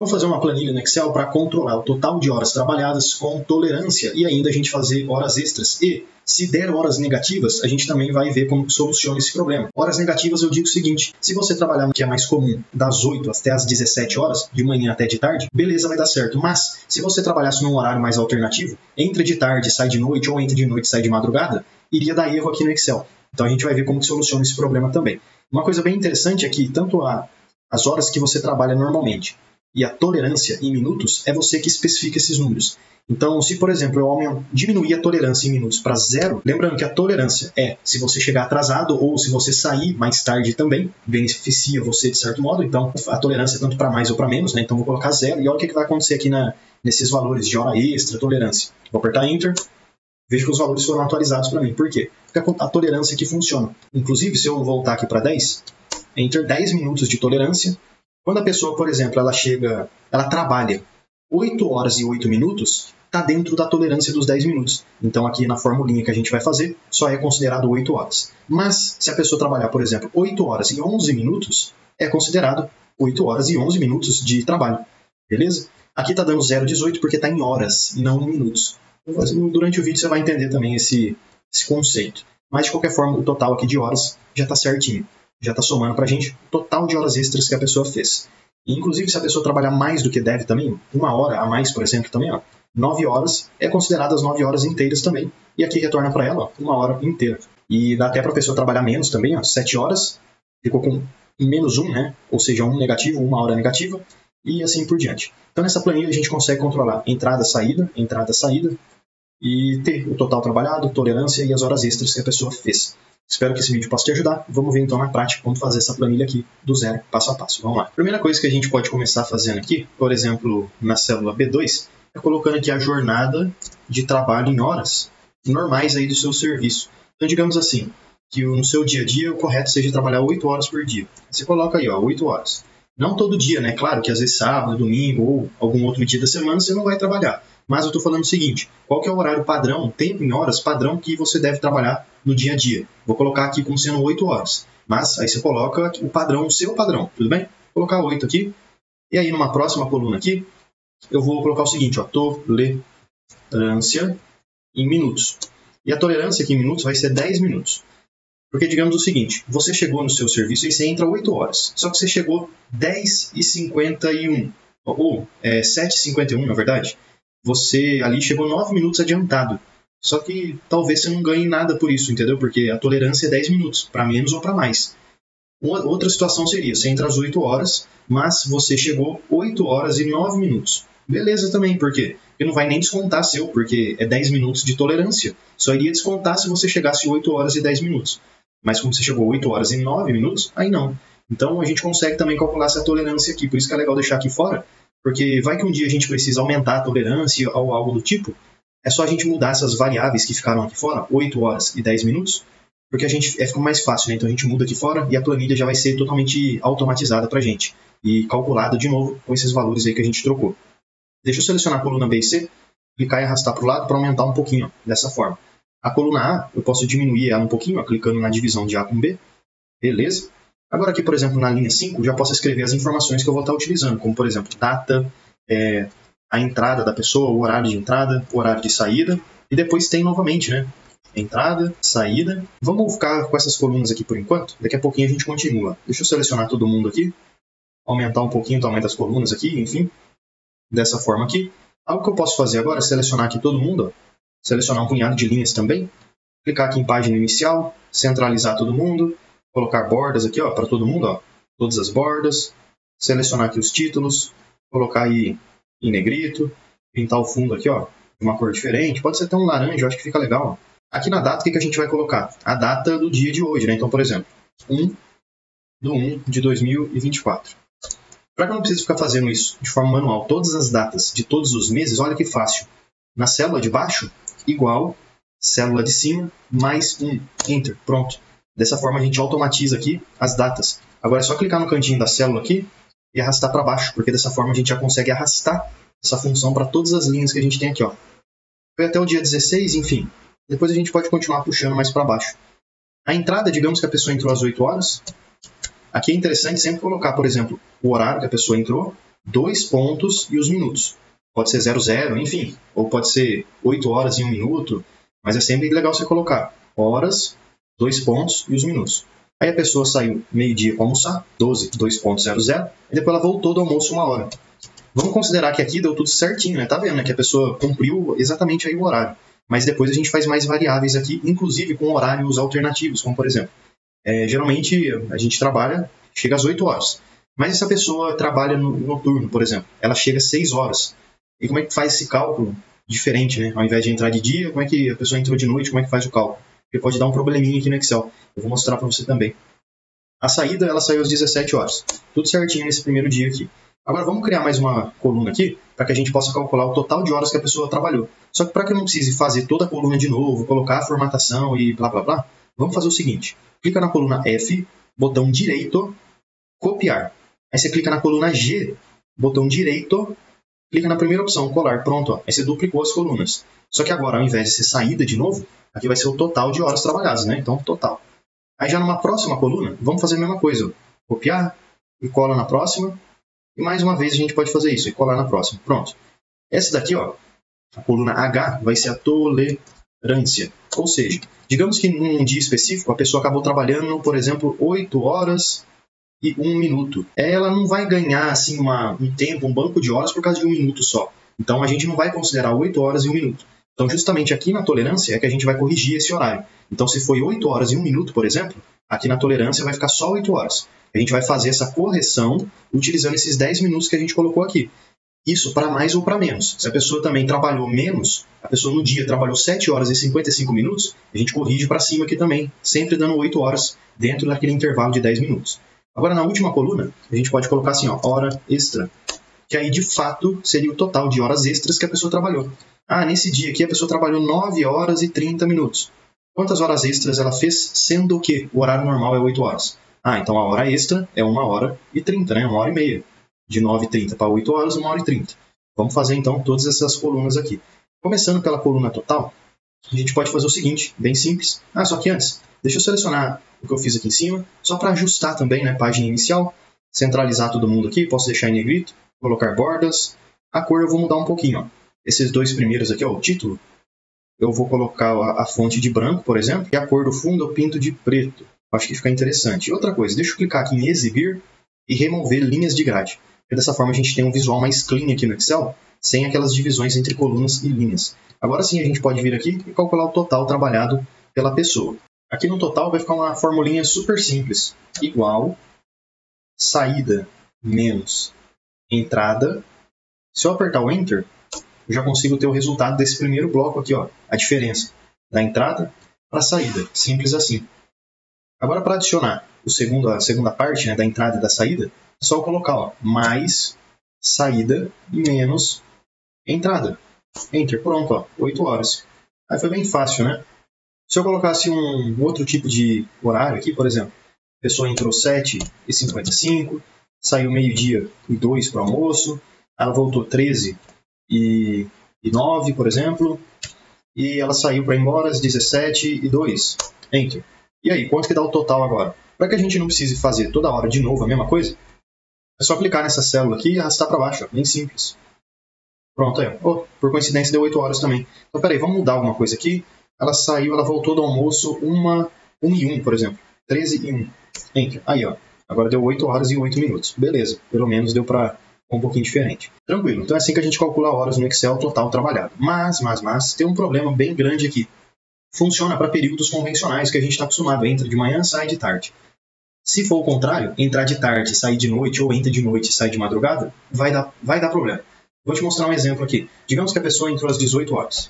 Vamos fazer uma planilha no Excel para controlar o total de horas trabalhadas com tolerância e ainda a gente fazer horas extras. E, se der horas negativas, a gente também vai ver como soluciona esse problema. Horas negativas eu digo o seguinte, se você trabalhar no que é mais comum, das 8 até as 17 horas, de manhã até de tarde, beleza, vai dar certo. Mas, se você trabalhasse num horário mais alternativo, entra de tarde, sai de noite, ou entra de noite, sai de madrugada, iria dar erro aqui no Excel. Então a gente vai ver como soluciona esse problema também. Uma coisa bem interessante é que tanto as horas que você trabalha normalmente e a tolerância em minutos é você que especifica esses números. Então, se, por exemplo, eu diminuir a tolerância em minutos para 0, lembrando que a tolerância é se você chegar atrasado ou se você sair mais tarde também, beneficia você de certo modo. Então, a tolerância é tanto para mais ou para menos, né? Então, vou colocar 0 e olha o que vai acontecer aqui nesses valores de hora extra, tolerância. Vou apertar Enter, vejo que os valores foram atualizados para mim. Por quê? Porque a tolerância aqui funciona. Inclusive, se eu voltar aqui para 10, Enter 10 minutos de tolerância. Quando a pessoa, por exemplo, ela trabalha 8 horas e 8 minutos, está dentro da tolerância dos 10 minutos. Então, aqui na formulinha que a gente vai fazer, só é considerado 8 horas. Mas, se a pessoa trabalhar, por exemplo, 8 horas e 11 minutos, é considerado 8 horas e 11 minutos de trabalho. Beleza? Aqui está dando 0,18 porque está em horas e não em minutos. Durante o vídeo você vai entender também esse conceito. Mas, de qualquer forma, o total aqui de horas já está certinho. Já está somando para a gente o total de horas extras que a pessoa fez. E, inclusive, se a pessoa trabalhar mais do que deve também, 1 hora a mais, por exemplo, também, 9 horas é considerado as 9 horas inteiras também. E aqui retorna para ela 1 hora inteira. E dá até para a pessoa trabalhar menos também, 7 horas, ficou com menos 1, né? Ou seja, 1 negativo, 1 hora negativa, e assim por diante. Então, nessa planilha a gente consegue controlar entrada, saída, e ter o total trabalhado, tolerância e as horas extras que a pessoa fez. Espero que esse vídeo possa te ajudar. Vamos ver então na prática como fazer essa planilha aqui do zero, passo a passo. Vamos lá. Primeira coisa que a gente pode começar fazendo aqui, por exemplo, na célula B2, é colocando aqui a jornada de trabalho em horas normais aí do seu serviço. Então, digamos assim, que no seu dia a dia o correto seja trabalhar 8 horas por dia. Você coloca aí, 8 horas. Não todo dia, né? Claro que às vezes sábado, domingo ou algum outro dia da semana você não vai trabalhar. Mas eu estou falando o seguinte, qual que é o horário padrão, tempo em horas padrão que você deve trabalhar no dia a dia? Vou colocar aqui como sendo 8 horas. Mas aí você coloca o padrão, o seu padrão, tudo bem? Vou colocar 8 aqui. E aí numa próxima coluna aqui, eu vou colocar o seguinte, tolerância em minutos. E a tolerância aqui em minutos vai ser 10 minutos. Porque digamos o seguinte, você chegou no seu serviço e você entra 8 horas. Só que você chegou 10h51, ou 7h51 na verdade. Você ali chegou 9 minutos adiantado. Só que talvez você não ganhe nada por isso, entendeu? Porque a tolerância é 10 minutos, para menos ou para mais. Outra situação seria, você entra às 8 horas, mas você chegou 8 horas e 9 minutos. Beleza também, por quê? Porque não vai nem descontar seu, porque é 10 minutos de tolerância. Só iria descontar se você chegasse 8 horas e 10 minutos. Mas como você chegou 8 horas e 9 minutos, aí não. Então a gente consegue também calcular essa tolerância aqui, por isso que é legal deixar aqui fora. Porque vai que um dia a gente precisa aumentar a tolerância ou algo do tipo, é só a gente mudar essas variáveis que ficaram aqui fora, 8 horas e 10 minutos, porque a gente fica mais fácil, né? Então a gente muda aqui fora e a planilha já vai ser totalmente automatizada para a gente e calculada de novo com esses valores aí que a gente trocou. Deixa eu selecionar a coluna B e C, clicar e arrastar para o lado para aumentar um pouquinho, dessa forma. A coluna A, eu posso diminuir ela um pouquinho, clicando na divisão de A com B, beleza? Agora aqui, por exemplo, na linha 5, já posso escrever as informações que eu vou estar utilizando, como, por exemplo, data, a entrada da pessoa, o horário de entrada, o horário de saída, e depois tem novamente, né? Entrada, saída. Vamos ficar com essas colunas aqui por enquanto, daqui a pouquinho a gente continua. Deixa eu selecionar todo mundo aqui, aumentar um pouquinho o tamanho das colunas aqui, enfim, dessa forma aqui. Algo que eu posso fazer agora é selecionar aqui todo mundo, selecionar um punhado de linhas também, clicar aqui em página inicial, centralizar todo mundo, colocar bordas aqui para todo mundo, todas as bordas, selecionar aqui os títulos, colocar aí em negrito, pintar o fundo aqui, de uma cor diferente, pode ser até um laranja, eu acho que fica legal. Aqui na data, o que a gente vai colocar? A data do dia de hoje, né? Então, por exemplo, 1/1/2024. Para que eu não precise ficar fazendo isso de forma manual, todas as datas de todos os meses, olha que fácil. Na célula de baixo, igual, célula de cima, mais 1, Enter, pronto. Dessa forma a gente automatiza aqui as datas. Agora é só clicar no cantinho da célula aqui e arrastar para baixo, porque dessa forma a gente já consegue arrastar essa função para todas as linhas que a gente tem aqui. Foi até o dia 16, enfim. Depois a gente pode continuar puxando mais para baixo. A entrada, digamos que a pessoa entrou às 8 horas. Aqui é interessante sempre colocar, por exemplo, o horário que a pessoa entrou, 2 pontos e os minutos. Pode ser 00, enfim, ou pode ser 8 horas e 1 minuto, mas é sempre legal você colocar horas, 2 pontos e os minutos. Aí a pessoa saiu meio-dia para almoçar, 12, 2.00, e depois ela voltou do almoço 1 hora. Vamos considerar que aqui deu tudo certinho, né? Tá vendo, né? Que a pessoa cumpriu exatamente aí o horário. Mas depois a gente faz mais variáveis aqui, inclusive com horários alternativos, como por exemplo, geralmente a gente trabalha, chega às 8 horas. Mas essa pessoa trabalha no noturno, por exemplo, ela chega às 6 horas. E como é que faz esse cálculo diferente, né? Ao invés de entrar de dia, como é que a pessoa entrou de noite, como é que faz o cálculo? Porque pode dar um probleminha aqui no Excel. Eu vou mostrar para você também. A saída, ela saiu às 17 horas. Tudo certinho nesse primeiro dia aqui. Agora vamos criar mais uma coluna aqui, para que a gente possa calcular o total de horas que a pessoa trabalhou. Só que para que eu não precise fazer toda a coluna de novo, colocar a formatação e blá blá blá, vamos fazer o seguinte. Clica na coluna F, botão direito, copiar. Aí você clica na coluna G, botão direito, clica na primeira opção, colar. Pronto, ó. Aí você duplicou as colunas. Só que agora, ao invés de ser saída de novo, aqui vai ser o total de horas trabalhadas, né? Então, total. Aí já numa próxima coluna, vamos fazer a mesma coisa. Ó. Copiar e cola na próxima. E mais uma vez a gente pode fazer isso e colar na próxima. Pronto. Essa daqui, ó, a coluna H, vai ser a tolerância. Ou seja, digamos que num dia específico a pessoa acabou trabalhando, por exemplo, 8 horas e 1 minuto. Ela não vai ganhar assim, um tempo, um banco de horas por causa de 1 minuto só. Então a gente não vai considerar 8 horas e 1 minuto. Então justamente aqui na tolerância é que a gente vai corrigir esse horário. Então se foi 8 horas e 1 minuto, por exemplo, aqui na tolerância vai ficar só 8 horas. A gente vai fazer essa correção utilizando esses 10 minutos que a gente colocou aqui. Isso para mais ou para menos. Se a pessoa também trabalhou menos, a pessoa no dia trabalhou 7 horas e 55 minutos, a gente corrige para cima aqui também, sempre dando 8 horas dentro daquele intervalo de 10 minutos. Agora na última coluna, a gente pode colocar assim, ó, hora extra, que aí de fato seria o total de horas extras que a pessoa trabalhou. Ah, nesse dia aqui a pessoa trabalhou 9 horas e 30 minutos. Quantas horas extras ela fez, sendo que o horário normal é 8 horas? Ah, então a hora extra é 1 hora e 30, né? 1 hora e meia. De 9h30 para 8 horas, 1 hora e 30. Vamos fazer então todas essas colunas aqui. Começando pela coluna total, a gente pode fazer o seguinte, bem simples. Ah, só que antes, deixa eu selecionar o que eu fiz aqui em cima, só para ajustar também, né? Página inicial, centralizar todo mundo aqui, posso deixar em negrito, colocar bordas. A cor eu vou mudar um pouquinho, ó. Esses dois primeiros aqui, ó, o título, eu vou colocar a fonte de branco, por exemplo, e a cor do fundo eu pinto de preto. Acho que fica interessante. Outra coisa, deixa eu clicar aqui em exibir e remover linhas de grade. Porque dessa forma a gente tem um visual mais clean aqui no Excel, sem aquelas divisões entre colunas e linhas. Agora sim a gente pode vir aqui e calcular o total trabalhado pela pessoa. Aqui no total vai ficar uma formulinha super simples. Igual saída menos entrada. Se eu apertar o Enter, eu já consigo ter o resultado desse primeiro bloco aqui, ó, a diferença da entrada para a saída. Simples assim. Agora, para adicionar a segunda parte, né, da entrada e da saída, é só eu colocar ó, mais saída menos entrada. Enter, pronto, ó, 8 horas. Aí foi bem fácil, né? Se eu colocasse um outro tipo de horário aqui, por exemplo, a pessoa entrou 7h55, saiu meio-dia e 2 para o almoço, ela voltou 13h09, por exemplo, e ela saiu para ir embora às 17h02. Enter. E aí, quanto que dá o total agora? Para que a gente não precise fazer toda hora de novo a mesma coisa, é só clicar nessa célula aqui e arrastar para baixo, ó, bem simples. Pronto, aí. Oh, por coincidência deu 8 horas também. Então, peraí, vamos mudar alguma coisa aqui. Ela saiu, ela voltou do almoço 1h01, por exemplo. 13h01. Enter. Aí, ó. Agora deu 8 horas e 8 minutos. Beleza, pelo menos deu para um pouquinho diferente. Tranquilo, então é assim que a gente calcula horas no Excel total trabalhado. Mas, tem um problema bem grande aqui. Funciona para períodos convencionais que a gente está acostumado. Entra de manhã, sai de tarde. Se for o contrário, entrar de tarde, sair de noite, ou entra de noite e sai de madrugada, vai dar problema. Vou te mostrar um exemplo aqui. Digamos que a pessoa entrou às 18 horas.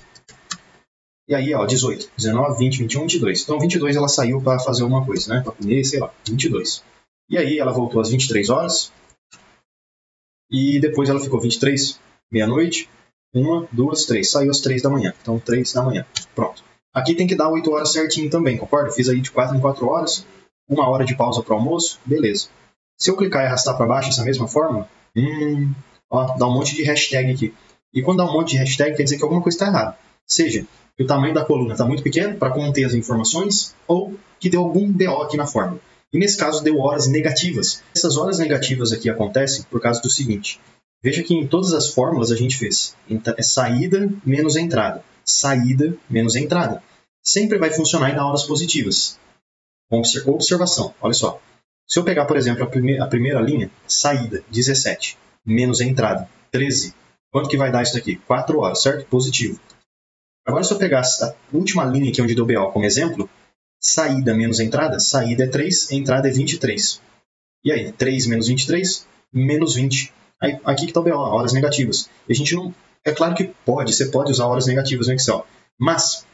E aí, ó, 18, 19, 20, 21, 22. Então, 22 ela saiu para fazer alguma coisa, né? Para comer, sei lá, 22. E aí, ela voltou às 23 horas. E depois ela ficou 23, meia-noite, 1, 2, 3. Saiu às 3 da manhã. Então, 3 da manhã. Pronto. Aqui tem que dar 8 horas certinho também, concorda? Fiz aí de 4 em 4 horas. 1 hora de pausa para o almoço. Beleza. Se eu clicar e arrastar para baixo essa mesma fórmula, ó, dá um monte de hashtag aqui. E quando dá um monte de hashtag, quer dizer que alguma coisa está errada. Seja que o tamanho da coluna está muito pequeno para conter as informações, ou que deu algum BO aqui na fórmula. E nesse caso deu horas negativas. Essas horas negativas aqui acontecem por causa do seguinte. Veja que em todas as fórmulas a gente fez saída menos entrada, saída menos entrada. Sempre vai funcionar em horas positivas. Observação, olha só. Se eu pegar, por exemplo, a primeira linha, saída, 17, menos entrada, 13. Quanto que vai dar isso daqui? 4 horas, certo? Positivo. Agora, se eu pegar a última linha aqui onde deu BO como exemplo, saída menos entrada, saída é 3, entrada é 23. E aí, 3 menos 23, menos 20. Aí, aqui que está o BO, horas negativas. E a gente não... É claro que você pode usar horas negativas no Excel, mas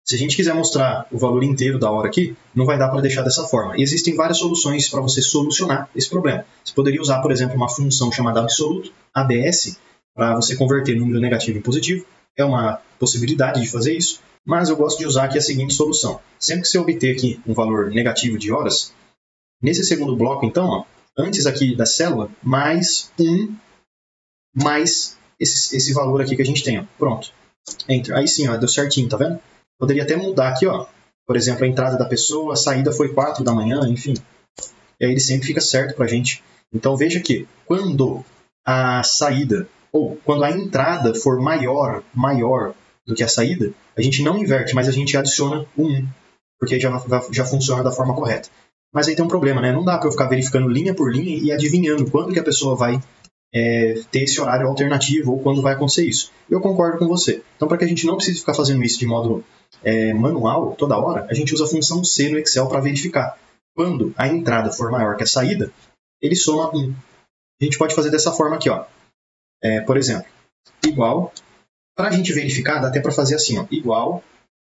se a gente quiser mostrar o valor inteiro da hora aqui, não vai dar para deixar dessa forma. E existem várias soluções para você solucionar esse problema. Você poderia usar, por exemplo, uma função chamada absoluto, ABS, para você converter número negativo em positivo. É uma possibilidade de fazer isso, mas eu gosto de usar aqui a seguinte solução. Sempre que você obter aqui um valor negativo de horas, nesse segundo bloco, então, ó, antes aqui da célula, mais 1, mais esse valor aqui que a gente tem. Ó. Pronto. Enter. Aí sim, ó, deu certinho, tá vendo? Poderia até mudar aqui, ó. Por exemplo, a entrada da pessoa, a saída foi 4 da manhã, enfim. E aí ele sempre fica certo pra gente. Então veja que quando a saída, ou quando a entrada for maior do que a saída, a gente não inverte, mas a gente adiciona o 1. Porque já funciona da forma correta. Mas aí tem um problema, né? Não dá pra eu ficar verificando linha por linha e adivinhando quando que a pessoa vai ter esse horário alternativo ou quando vai acontecer isso. Eu concordo com você. Então, para que a gente não precise ficar fazendo isso de modo manual toda hora, a gente usa a função C no Excel para verificar. Quando a entrada for maior que a saída, ele soma 1. A gente pode fazer dessa forma aqui, ó. Por exemplo, igual, para a gente verificar, dá até para fazer assim, ó, igual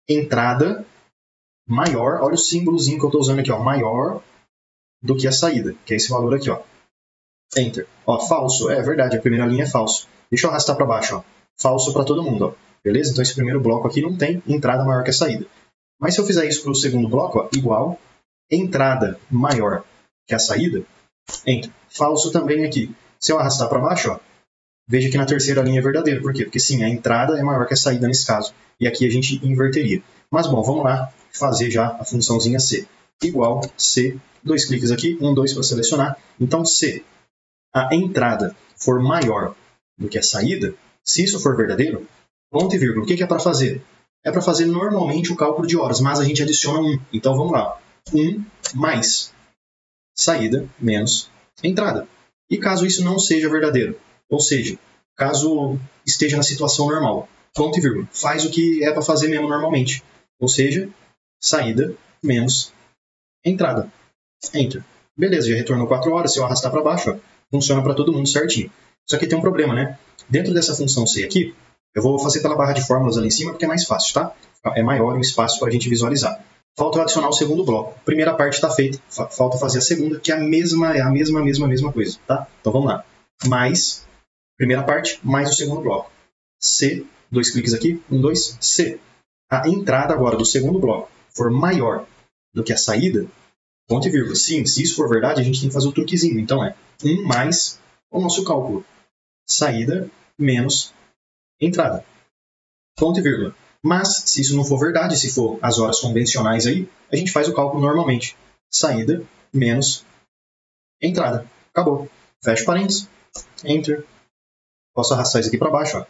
entrada maior, olha o símbolozinho que eu estou usando aqui, ó, maior do que a saída, que é esse valor aqui, ó. Enter. Ó, falso. É verdade, a primeira linha é falso. Deixa eu arrastar para baixo, ó. Falso para todo mundo, ó. Beleza? Então esse primeiro bloco aqui não tem entrada maior que a saída. Mas se eu fizer isso para o segundo bloco, ó, igual entrada maior que a saída, enter. Falso também aqui. Se eu arrastar para baixo, ó, veja que na terceira linha é verdadeiro. Por quê? Porque sim, a entrada é maior que a saída nesse caso. E aqui a gente inverteria. Mas bom, vamos lá fazer já a funçãozinha C. Igual C, 2 cliques aqui, 1, 2 para selecionar. Então C, a entrada for maior do que a saída, se isso for verdadeiro, ponto e vírgula. O que é para fazer? É para fazer normalmente o cálculo de horas, mas a gente adiciona 1. Então vamos lá. 1 mais saída menos entrada. E caso isso não seja verdadeiro, ou seja, caso esteja na situação normal, ponto e vírgula, faz o que é para fazer mesmo normalmente. Ou seja, saída menos entrada. Enter. Beleza, já retornou 4 horas. Se eu arrastar para baixo, ó, funciona para todo mundo certinho. Só que tem um problema, né? Dentro dessa função C aqui, eu vou fazer pela barra de fórmulas ali em cima porque é mais fácil, tá? É maior o espaço para a gente visualizar. Falta eu adicionar o segundo bloco. A primeira parte está feita, falta fazer a segunda, que é a mesma coisa, tá? Então vamos lá. Mais, primeira parte, mais o segundo bloco. C, 2 cliques aqui, 1, 2, C. A entrada agora do segundo bloco for maior do que a saída, ponto e vírgula. Sim, se isso for verdade, a gente tem que fazer o truquezinho. Então é 1 mais o nosso cálculo. Saída menos entrada. Ponto e vírgula. Mas, se isso não for verdade, se for as horas convencionais aí, a gente faz o cálculo normalmente. Saída menos entrada. Acabou. Fecha parênteses. Enter. Posso arrastar isso aqui para baixo. Ó.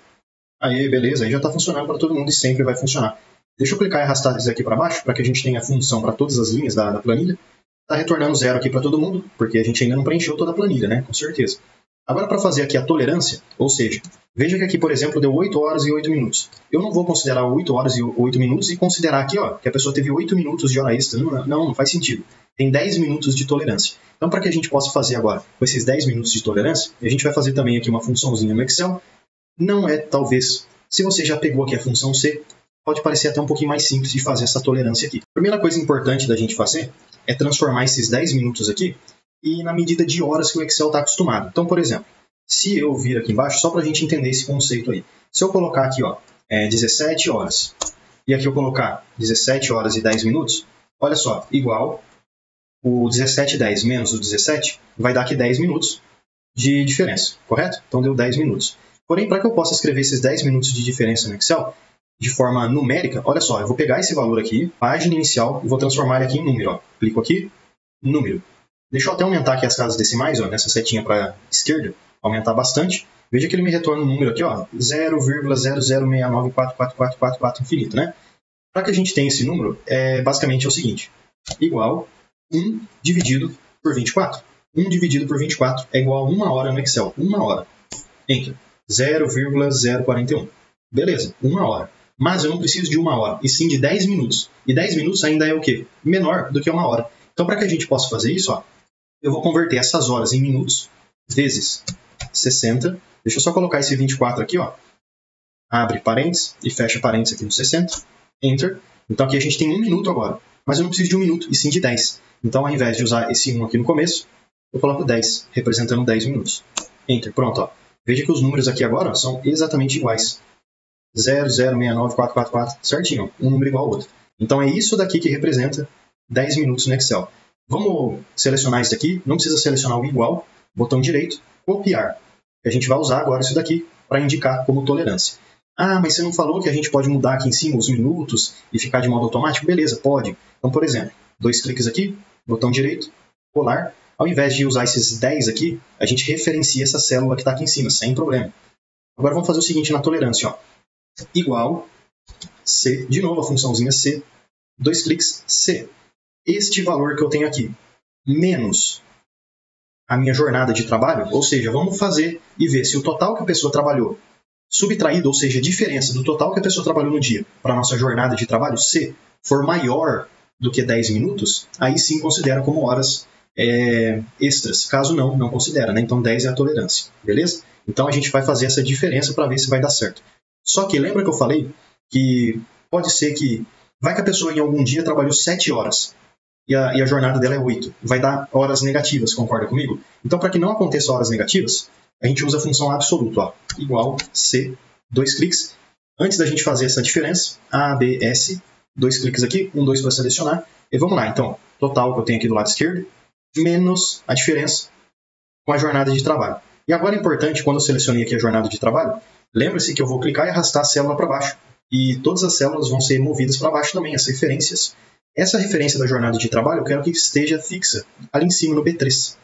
Aí, beleza. Aí já está funcionando para todo mundo e sempre vai funcionar. Deixa eu clicar e arrastar isso aqui para baixo, para que a gente tenha a função para todas as linhas da planilha. Está retornando 0 aqui para todo mundo, porque a gente ainda não preencheu toda a planilha, né? Com certeza. Agora, para fazer aqui a tolerância, ou seja, veja que aqui, por exemplo, deu 8 horas e 8 minutos. Eu não vou considerar 8 horas e 8 minutos e considerar aqui, ó, que a pessoa teve 8 minutos de hora extra. Não faz sentido. Tem 10 minutos de tolerância. Então, para que a gente possa fazer agora com esses 10 minutos de tolerância, a gente vai fazer também aqui uma funçãozinha no Excel. Não é, talvez, se você já pegou aqui a função C, pode parecer até um pouquinho mais simples de fazer essa tolerância aqui. A primeira coisa importante da gente fazer é transformar esses 10 minutos aqui e na medida de horas que o Excel está acostumado. Então, por exemplo, se eu vir aqui embaixo, só para a gente entender esse conceito aí. Se eu colocar aqui, ó, 17 horas, e aqui eu colocar 17 horas e 10 minutos, olha só, igual o 17 e 10 menos o 17, vai dar aqui 10 minutos de diferença, correto? Então deu 10 minutos. Porém, para que eu possa escrever esses 10 minutos de diferença no Excel, de forma numérica, olha só, eu vou pegar esse valor aqui, página inicial, e vou transformar ele aqui em número. Ó. Clico aqui, número. Deixa eu até aumentar aqui as casas decimais, ó, nessa setinha para a esquerda, aumentar bastante. Veja que ele me retorna um número aqui, ó, 0,00694444 infinito, né? Para que a gente tenha esse número, basicamente é o seguinte, igual 1 dividido por 24. 1 dividido por 24 é igual a 1 hora no Excel. 1 hora. Enter. 0,041. Beleza, 1 hora. Mas eu não preciso de 1 hora, e sim de 10 minutos. E 10 minutos ainda é o quê? Menor do que 1 hora. Então, para que a gente possa fazer isso, ó, eu vou converter essas horas em minutos vezes 60. Deixa eu só colocar esse 24 aqui, ó. Abre parênteses e fecha parênteses aqui no 60. Enter. Então, aqui a gente tem 1 minuto agora. Mas eu não preciso de 1 minuto, e sim de 10. Então, ao invés de usar esse 1 aqui no começo, eu coloco 10, representando 10 minutos. Enter. Pronto, ó. Veja que os números aqui agora são exatamente iguais. 0,069444, certinho. Um número igual ao outro. Então, é isso daqui que representa 10 minutos no Excel. Vamos selecionar isso daqui. Não precisa selecionar o igual. Botão direito, copiar. A gente vai usar agora isso daqui para indicar como tolerância. Ah, mas você não falou que a gente pode mudar aqui em cima os minutos e ficar de modo automático? Beleza, pode. Então, por exemplo, 2 cliques aqui, botão direito, colar. Ao invés de usar esses 10 aqui, a gente referencia essa célula que está aqui em cima, sem problema. Agora vamos fazer o seguinte na tolerância, ó. Igual C, de novo a funçãozinha C, 2 cliques, C. Este valor que eu tenho aqui, menos a minha jornada de trabalho, ou seja, vamos fazer e ver se o total que a pessoa trabalhou, subtraído, ou seja, a diferença do total que a pessoa trabalhou no dia para a nossa jornada de trabalho, C, for maior do que 10 minutos, aí sim considera como horas extras. Caso não, não considera, né? Então 10 é a tolerância, beleza? Então a gente vai fazer essa diferença para ver se vai dar certo. Só que lembra que eu falei que pode ser que vai que a pessoa em algum dia trabalhou 7 horas e a jornada dela é 8. Vai dar horas negativas, concorda comigo? Então, para que não aconteça horas negativas, a gente usa a função absoluto, ó, igual C, 2 cliques. Antes da gente fazer essa diferença, A, B, S, 2 cliques aqui, 1, 2 para selecionar. E vamos lá, então, total que eu tenho aqui do lado esquerdo, menos a diferença com a jornada de trabalho. E agora é importante, quando eu selecionei aqui a jornada de trabalho, lembre-se que eu vou clicar e arrastar a célula para baixo. E todas as células vão ser movidas para baixo também, as referências. Essa referência da jornada de trabalho eu quero que esteja fixa ali em cima no B3.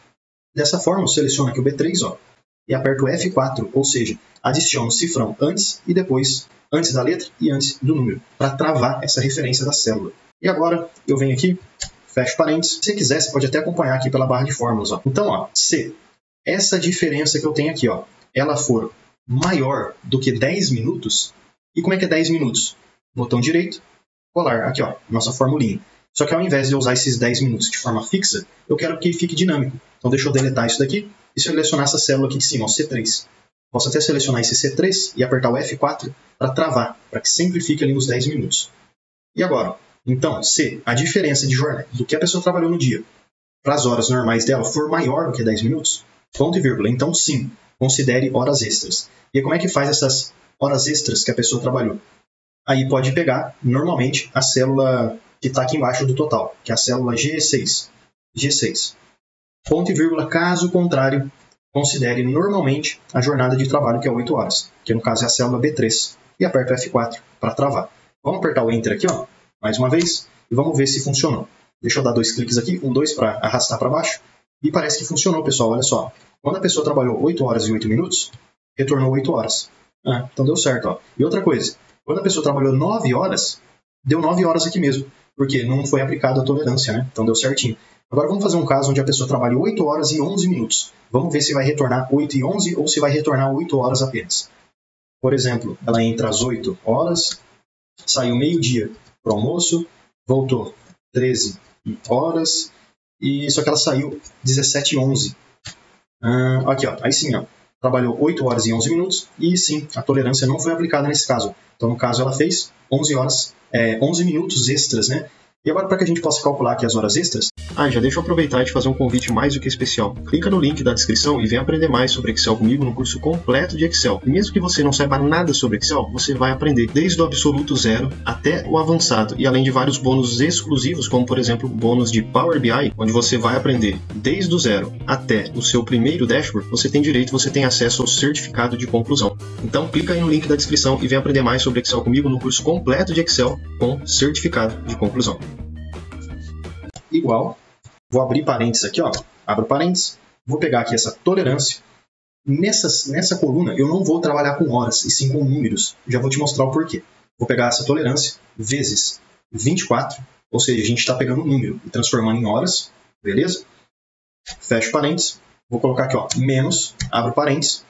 Dessa forma, eu seleciono aqui o B3, ó, e aperto o F4, ou seja, adiciono o cifrão antes e depois, antes da letra e antes do número, para travar essa referência da célula. E agora eu venho aqui, fecho parênteses. Se você quiser, você pode até acompanhar aqui pela barra de fórmulas. Ó. Então, ó, se essa diferença que eu tenho aqui, ó, ela for maior do que 10 minutos, e como é que é 10 minutos? Botão direito, colar, aqui ó, nossa formulinha. Só que ao invés de eu usar esses 10 minutos de forma fixa, eu quero que ele fique dinâmico. Então deixa eu deletar isso daqui e selecionar essa célula aqui de cima, ó, C3. Posso até selecionar esse C3 e apertar o F4 para travar, para que sempre fique ali nos 10 minutos. E agora? Então, se a diferença de jornada do que a pessoa trabalhou no dia para as horas normais dela for maior do que 10 minutos, ponto e vírgula, então sim, considere horas extras. E como é que faz essas horas extras que a pessoa trabalhou? Aí pode pegar, normalmente, a célula que está aqui embaixo do total, que é a célula G6. G6. Ponto e vírgula, caso contrário, considere normalmente a jornada de trabalho, que é 8 horas, que no caso é a célula B3. E aperta o F4 para travar. Vamos apertar o Enter aqui, ó, mais uma vez, e vamos ver se funcionou. Deixa eu dar 2 cliques aqui, 1, 2 para arrastar para baixo. E parece que funcionou, pessoal, olha só. Quando a pessoa trabalhou 8 horas e 8 minutos, retornou 8 horas. Ah, então deu certo, ó. E outra coisa, quando a pessoa trabalhou 9 horas, deu 9 horas aqui mesmo, porque não foi aplicada a tolerância, né? Então deu certinho. Agora vamos fazer um caso onde a pessoa trabalha 8 horas e 11 minutos. Vamos ver se vai retornar 8 e 11 ou se vai retornar 8 horas apenas. Por exemplo, ela entra às 8 horas, saiu meio-dia para o almoço, voltou 13 horas, e só que ela saiu 17 e 11. Aqui, ó, aí sim, ó, trabalhou 8 horas e 11 minutos, e sim, a tolerância não foi aplicada nesse caso. Então, no caso, ela fez 11 minutos extras, né? E agora, para que a gente possa calcular aqui as horas extras, já deixa eu aproveitar e te fazer um convite mais do que especial. Clica no link da descrição e vem aprender mais sobre Excel comigo no curso completo de Excel. E mesmo que você não saiba nada sobre Excel, você vai aprender desde o absoluto zero até o avançado. E além de vários bônus exclusivos, como por exemplo o bônus de Power BI, onde você vai aprender desde o zero até o seu primeiro dashboard, você tem acesso ao certificado de conclusão. Então clica aí no link da descrição e vem aprender mais sobre Excel comigo no curso completo de Excel com certificado de conclusão. Igual, vou abrir parênteses aqui, ó, abro parênteses, vou pegar aqui essa tolerância, Nessa coluna, eu não vou trabalhar com horas, e sim com números. Já vou te mostrar o porquê. Vou pegar essa tolerância vezes 24, ou seja, a gente está pegando um número e transformando em horas, beleza? Fecho parênteses. Vou colocar aqui, ó, menos, abro parênteses.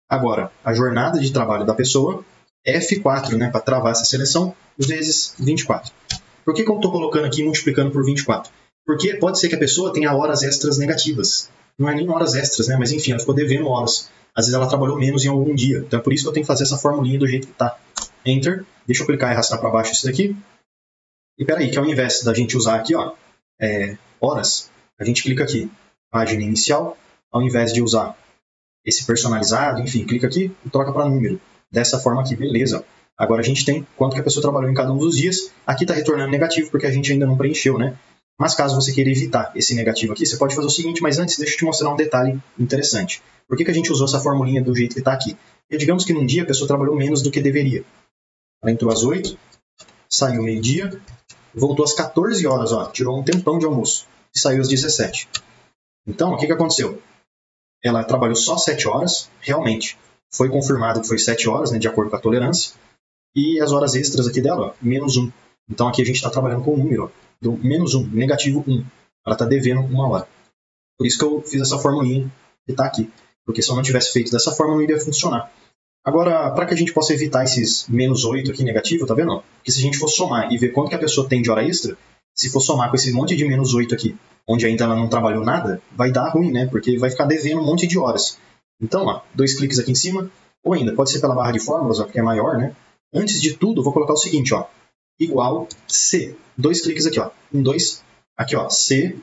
Agora, a jornada de trabalho da pessoa, F4, né, para travar essa seleção, vezes 24. Por que eu estou colocando aqui e multiplicando por 24? Porque pode ser que a pessoa tenha horas extras negativas. Não é nem horas extras, né? Mas enfim, ela ficou devendo horas. Às vezes ela trabalhou menos em algum dia. Então é por isso que eu tenho que fazer essa formulinha do jeito que está. Enter. Deixa eu clicar e arrastar para baixo isso daqui. E peraí, que ao invés da gente usar aqui, ó, horas, a gente clica aqui, página inicial, ao invés de usar esse personalizado, enfim, clica aqui e troca para número. Dessa forma aqui, beleza. Agora a gente tem quanto que a pessoa trabalhou em cada um dos dias. Aqui está retornando negativo porque a gente ainda não preencheu, né? Mas caso você queira evitar esse negativo aqui, você pode fazer o seguinte, mas antes deixa eu te mostrar um detalhe interessante. Por que a gente usou essa formulinha do jeito que está aqui? Porque digamos que num dia a pessoa trabalhou menos do que deveria. Ela entrou às 8, saiu meio-dia, voltou às 14 horas, ó, tirou um tempão de almoço e saiu às 17. Então, o que aconteceu? Ela trabalhou só 7 horas, realmente. Foi confirmado que foi 7 horas, né, de acordo com a tolerância. E as horas extras aqui dela, ó, menos 1. Então aqui a gente está trabalhando com o número, ó, do menos 1, negativo 1. Ela está devendo 1 hora. Por isso que eu fiz essa formulinha que está aqui. Porque se eu não tivesse feito dessa forma, não iria funcionar. Agora, para que a gente possa evitar esses menos 8 aqui negativo, tá vendo? Porque se a gente for somar e ver quanto que a pessoa tem de hora extra, se for somar com esse monte de menos 8 aqui, onde ainda ela não trabalhou nada, vai dar ruim, né? Porque vai ficar devendo um monte de horas. Então, ó, 2 cliques aqui em cima, ou ainda, pode ser pela barra de fórmulas, ó, porque é maior, né? Antes de tudo, eu vou colocar o seguinte, ó, igual C. 2 cliques aqui, ó, 1, 2, aqui, ó, C,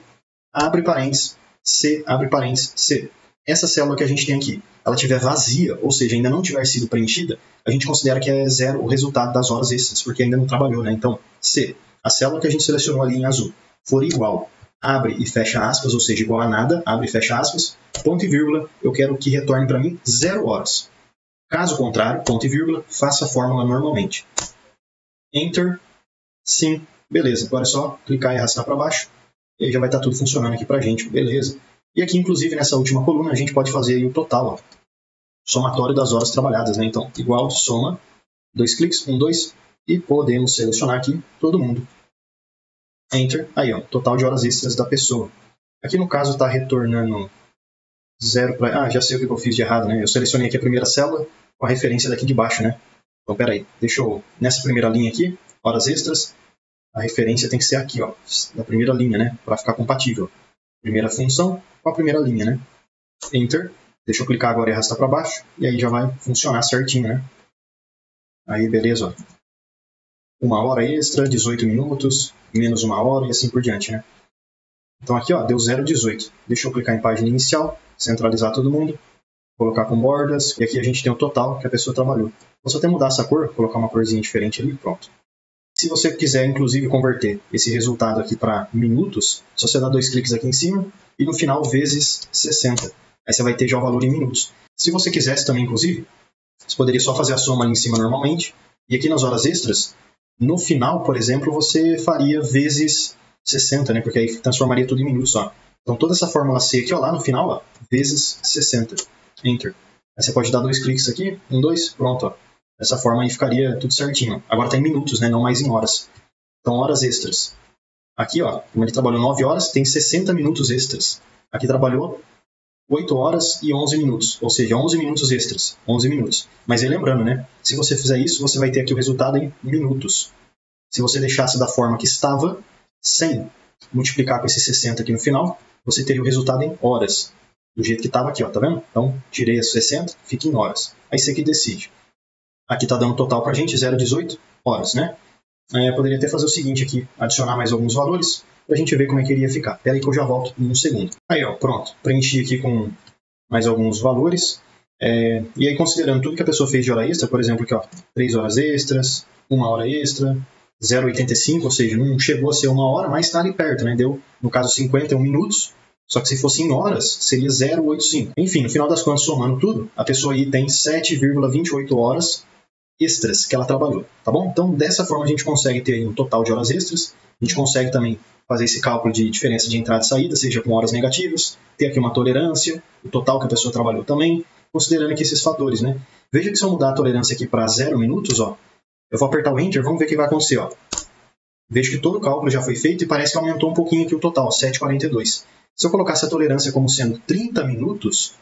abre parênteses, C, abre parênteses, C. Essa célula que a gente tem aqui, ela estiver vazia, ou seja, ainda não tiver sido preenchida, a gente considera que é 0 o resultado das horas extras, porque ainda não trabalhou, né? Então, C, a célula que a gente selecionou ali em azul, for igual, abre e fecha aspas, ou seja, igual a nada, abre e fecha aspas, ponto e vírgula, eu quero que retorne para mim 0 horas. Caso contrário, ponto e vírgula, faça a fórmula normalmente. Enter, sim, beleza. Agora é só clicar e arrastar para baixo, e aí já vai estar tudo funcionando aqui para a gente, beleza. E aqui, inclusive, nessa última coluna, a gente pode fazer aí o total, ó, somatório das horas trabalhadas, né? Então, igual, soma, 2 cliques, 1, 2, e podemos selecionar aqui todo mundo. Enter, aí, ó, total de horas extras da pessoa. Aqui, no caso, está retornando 0 para... Ah, já sei o que eu fiz de errado, né? Eu selecionei aqui a primeira célula com a referência daqui de baixo, né? Então, peraí, deixa eu... Nessa primeira linha aqui, horas extras, a referência tem que ser aqui, ó, da primeira linha, né? Para ficar compatível. Primeira função com a primeira linha, né? Enter. Deixa eu clicar agora e arrastar para baixo, e aí já vai funcionar certinho, né? Aí, beleza, ó. 1 hora extra, 18 minutos, menos 1 hora e assim por diante, né? Então aqui, ó, deu 0,18. Deixa eu clicar em página inicial, centralizar todo mundo, colocar com bordas, e aqui a gente tem o total que a pessoa trabalhou. Vou só até mudar essa cor, colocar uma corzinha diferente ali, pronto. Se você quiser, inclusive, converter esse resultado aqui para minutos, só você dá 2 cliques aqui em cima e no final vezes 60. Aí você vai ter já o valor em minutos. Se você quisesse também, inclusive, você poderia só fazer a soma ali em cima normalmente. E aqui nas horas extras, no final, por exemplo, você faria vezes 60, né? Porque aí transformaria tudo em minutos só. Então toda essa fórmula C aqui, ó, lá no final, ó, vezes 60. Enter. Aí você pode dar 2 cliques aqui, 1, 2, pronto, ó. Dessa forma aí ficaria tudo certinho. Agora está em minutos, né? Não mais em horas. Então, horas extras. Aqui, ó, como ele trabalhou 9 horas, tem 60 minutos extras. Aqui trabalhou 8 horas e 11 minutos. Ou seja, 11 minutos extras. 11 minutos. Mas aí lembrando, né? Se você fizer isso, você vai ter aqui o resultado em minutos. Se você deixasse da forma que estava, sem multiplicar com esse 60 aqui no final, você teria o resultado em horas. Do jeito que estava aqui, ó, tá vendo? Então, tirei as 60, fica em horas. Aí você que decide. Aqui está dando total para a gente, 0,18 horas, né? Poderia até fazer o seguinte aqui, adicionar mais alguns valores, para a gente ver como é que iria ficar. Espera aí que eu já volto em um segundo. Aí, ó, pronto. Preenchi aqui com mais alguns valores. E aí, considerando tudo que a pessoa fez de hora extra, por exemplo, aqui, ó, 3 horas extras, 1 hora extra, 0,85, ou seja, não chegou a ser 1 hora, mas está ali perto, né? Deu, no caso, 51 minutos. Só que se fosse em horas, seria 0,85. Enfim, no final das contas, somando tudo, a pessoa aí tem 7,28 horas extras que ela trabalhou, tá bom? Então, dessa forma, a gente consegue ter um total de horas extras, a gente consegue também fazer esse cálculo de diferença de entrada e saída, seja com horas negativas, ter aqui uma tolerância, o total que a pessoa trabalhou também, considerando aqui esses fatores, né? Veja que se eu mudar a tolerância aqui para 0 minutos, ó, eu vou apertar o Enter, vamos ver o que vai acontecer, ó. Vejo que todo o cálculo já foi feito e parece que aumentou um pouquinho aqui o total, 7,42. Se eu colocasse a tolerância como sendo 30 minutos,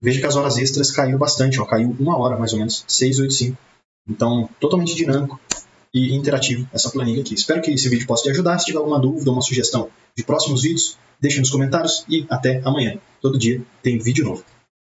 veja que as horas extras caiu bastante, ó, caiu 1 hora mais ou menos, 6,85. Então, totalmente dinâmico e interativo essa planilha aqui. Espero que esse vídeo possa te ajudar. Se tiver alguma dúvida ou uma sugestão de próximos vídeos, deixe nos comentários e até amanhã. Todo dia tem vídeo novo.